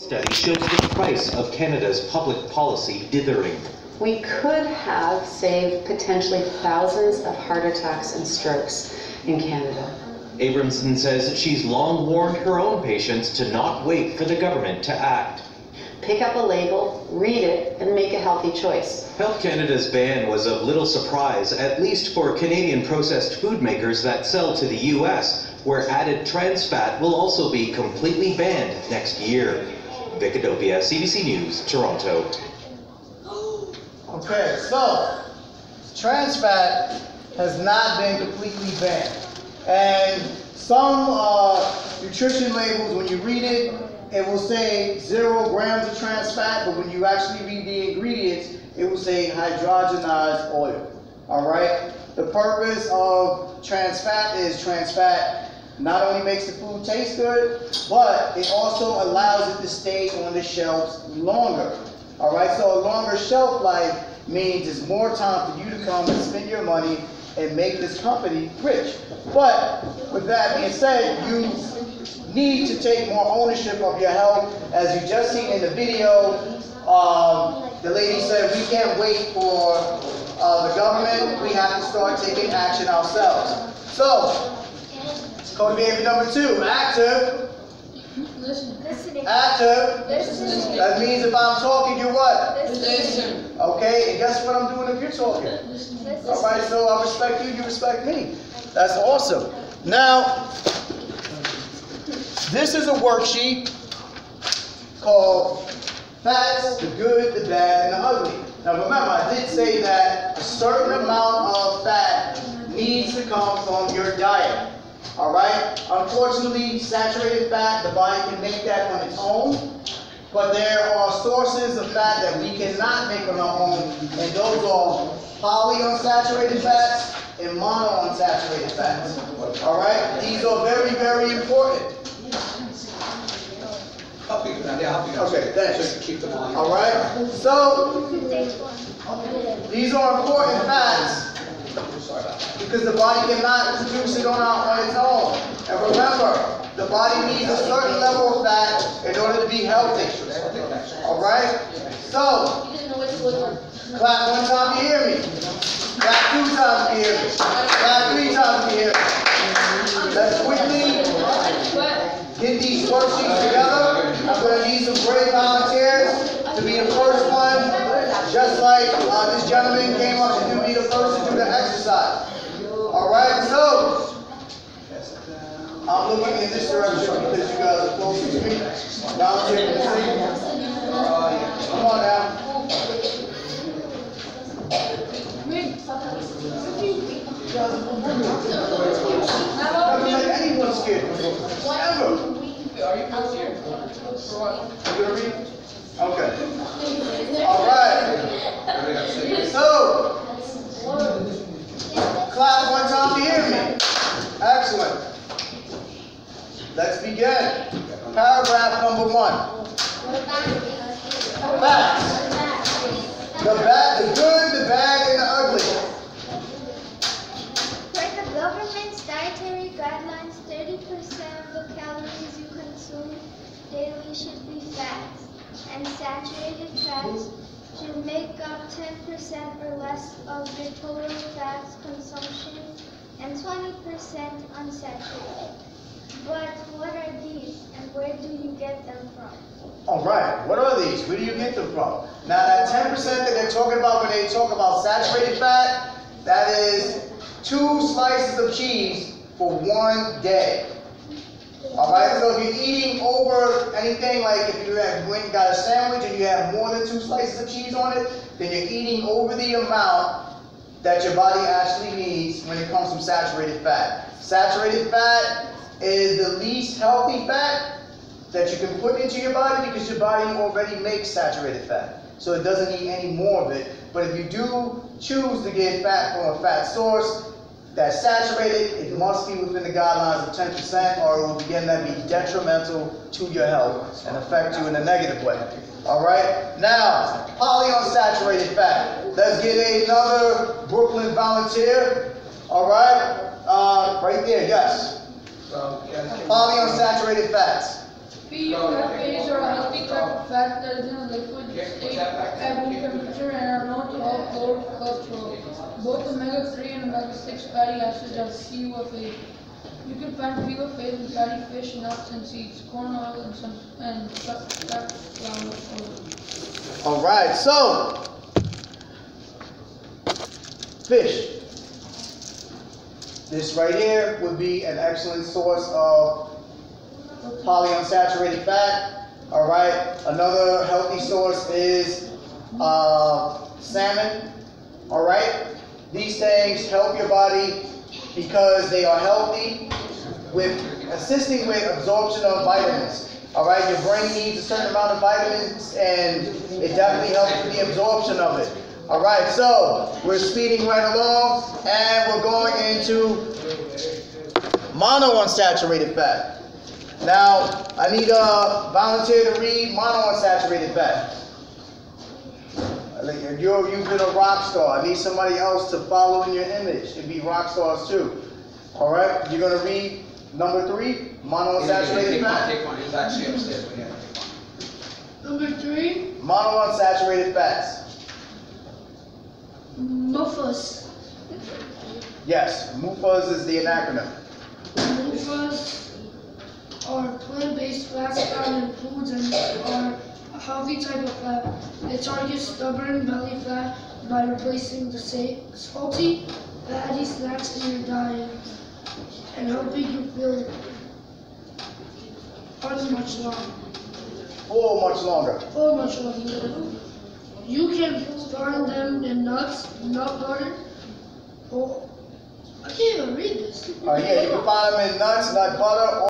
Study shows the price of Canada's public policy dithering. We could have saved potentially thousands of heart attacks and strokes in Canada. Abramson says she's long warned her own patients to not wait for the government to act. Pick up a label, read it, and make a healthy choice. Health Canada's ban was of little surprise, at least for Canadian processed food makers that sell to the US, where added trans fat will also be completely banned next year. Vic Adopia, CBC News, Toronto. Okay, so trans fat has not been completely banned. And some nutrition labels, when you read it, it will say 0 grams of trans fat, but when you actually read the ingredients, it will say hydrogenized oil. All right? The purpose of trans fat is trans fat not only makes the food taste good, but it also allows it to stay on the shelves longer. All right? So a longer shelf life means it's more time for you to come and spend your money and make this company rich. But with that being said, you need to take more ownership of your health. As you just seen in the video, the lady said we can't wait for the government. We have to start taking action ourselves. So, code behavior number 2, active. Listening. Active. Listening. That means if I'm talking, you're what? Listen. Okay, and guess what I'm doing if you're talking? All right, so I respect you, you respect me. That's awesome. Now, this is a worksheet called Facts, the Good, the Bad, and the Ugly. Now remember, I did say that a certain amount of fat needs to come from your diet. All right? Unfortunately, saturated fat, the body can make that on its own. But there are sources of fat that we cannot make on our own, and those are polyunsaturated fats and monounsaturated fats. All right? These are very, very important. Okay, thanks. Keep the volume. All right? So, these are important fats because the body cannot produce it on its own. And remember, the body needs a certain level of fat in order to be healthy. All right? So, clap 1 time if you hear me. Clap 2 times if you hear me. Clap 3 times if you hear me. Let's quickly get these worksheets together. I'm going to need some brave volunteers to be the first one, just like this gentleman came up to be the first to do the exercise. All right, so I'm looking in this direction because you guys are close to me. Volunteer, come on now. Doesn't make anyone scared. Ever. Are you close here? For what? You gonna read? Okay. All right. So, clap 1 time to hear me. Excellent. Let's begin. Paragraph number 1. Facts. The good, the bad, and the ugly. Per the government's dietary guidelines, 30% of the calories you consume daily should be fats, and saturated fats should make up 10% or less of your total fats consumption, and 20% unsaturated. But what are these, and where do you get them from? All right, what are these? Where do you get them from? Now that 10% that they're talking about when they talk about saturated fat, that is 2 slices of cheese for 1 day. All right, so if you're eating over anything, like if you got a sandwich and you have more than 2 slices of cheese on it, then you're eating over the amount that your body actually needs when it comes from saturated fat. Saturated fat is the least healthy fat that you can put into your body because your body already makes saturated fat. So it doesn't need any more of it. But if you do choose to get fat from a fat source that's saturated, it must be within the guidelines of 10%, or it will begin to be detrimental to your health and affect you in a negative way. All right? Now, polyunsaturated fat. Let's get another Brooklyn volunteer. All right? Right there, yes. Polyunsaturated fats. Beef, red fish, or healthy fat that is in a liquid state at room temperature and are known to help lower cholesterol. Both omega-3 and omega-6 fatty acids are CUFA. You can find PUFA in fatty fish, nuts, and seeds, corn oil, and sunflower oil. All right, so fish. This right here would be an excellent source of polyunsaturated fat. All right, another healthy source is salmon. All right, these things help your body because they are healthy, with assisting with absorption of vitamins. All right, your brain needs a certain amount of vitamins, and it definitely helps with the absorption of it. All right, so we're speeding right along, and we're going into monounsaturated fat. Now, I need a volunteer to read monounsaturated fat. You've been a rock star. I need somebody else to follow in your image and be rock stars too. All right, you're gonna read number 3, monounsaturated fat. Take one. He was actually upstairs, but yeah. Number 3, Monounsaturated fats. MUFAs. Yes, MUFAs is the acronym. MUFAs are plant-based fats found in foods and are a healthy type of fat. They target stubborn belly fat by replacing the salty, fatty snacks in your diet and helping you feel much longer. Much longer. You can find them in nuts, nut butter, I can't even read this. Yeah, you can find them in nuts, nut butter,